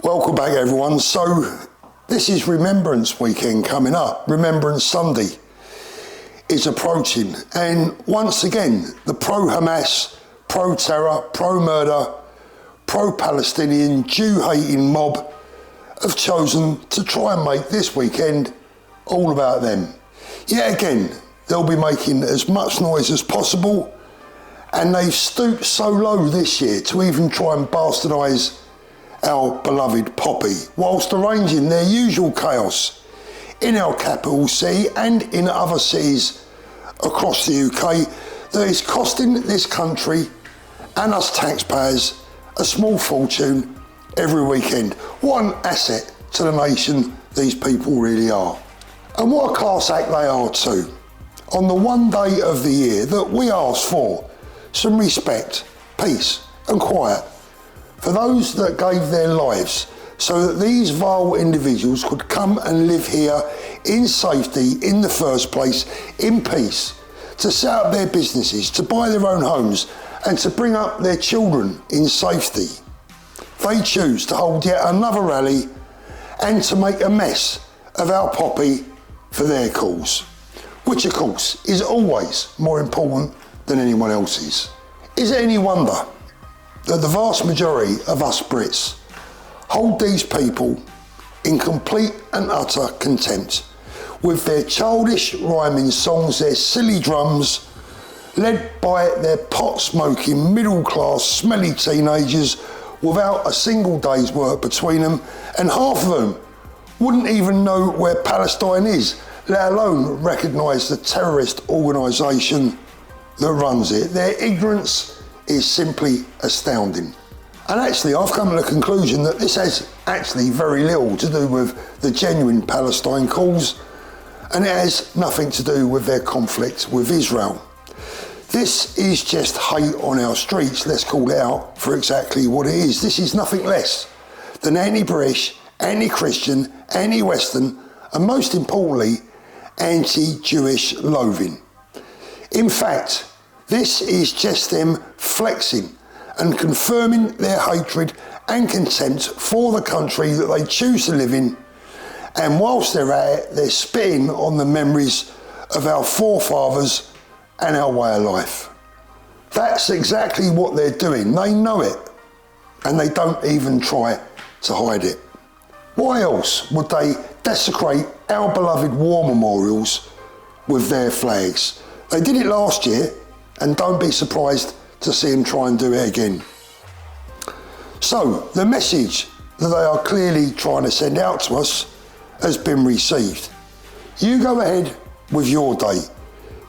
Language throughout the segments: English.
Welcome back everyone. So this is Remembrance weekend coming up. Remembrance Sunday is approaching, and once again the pro-Hamas, pro-terror, pro-murder, pro-Palestinian, Jew-hating mob have chosen to try and make this weekend all about them. Yet again, they'll be making as much noise as possible, and they've stooped so low this year to even try and bastardise our beloved Poppy, whilst arranging their usual chaos in our capital city and in other cities across the UK that is costing this country and us taxpayers a small fortune every weekend. What an asset to the nation these people really are. And what a class act they are too. On the one day of the year that we ask for some respect, peace and quiet for those that gave their lives so that these vile individuals could come and live here in safety in the first place, in peace, to set up their businesses, to buy their own homes and to bring up their children in safety. They choose to hold yet another rally and to make a mess of our Poppy for their cause, which of course is always more important than anyone else's. Is it any wonder that the vast majority of us Brits hold these people in complete and utter contempt with their childish rhyming songs, their silly drums, led by their pot-smoking, middle-class, smelly teenagers without a single day's work between them, and half of them wouldn't even know where Palestine is, let alone recognise the terrorist organisation that runs it. Their ignorance is simply astounding. And actually, I've come to the conclusion that this has actually very little to do with the genuine Palestine cause, and it has nothing to do with their conflict with Israel. This is just hate on our streets, let's call it out for exactly what it is. This is nothing less than anti-British, anti-Christian, anti-Western, and most importantly, anti-Jewish loathing. In fact, this is just them flexing and confirming their hatred and contempt for the country that they choose to live in, and whilst they're at it, they're spitting on the memories of our forefathers and our way of life. That's exactly what they're doing. They know it, and they don't even try to hide it. Why else would they desecrate our beloved war memorials with their flags? They did it last year, and don't be surprised to see them try and do it again. So, the message that they are clearly trying to send out to us has been received. You go ahead with your day.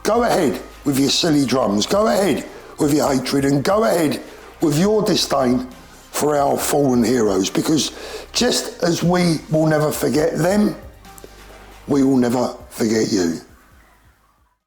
Go ahead with your silly drums. Go ahead with your hatred, and go ahead with your disdain for our fallen heroes, because just as we will never forget them, we will never forget you.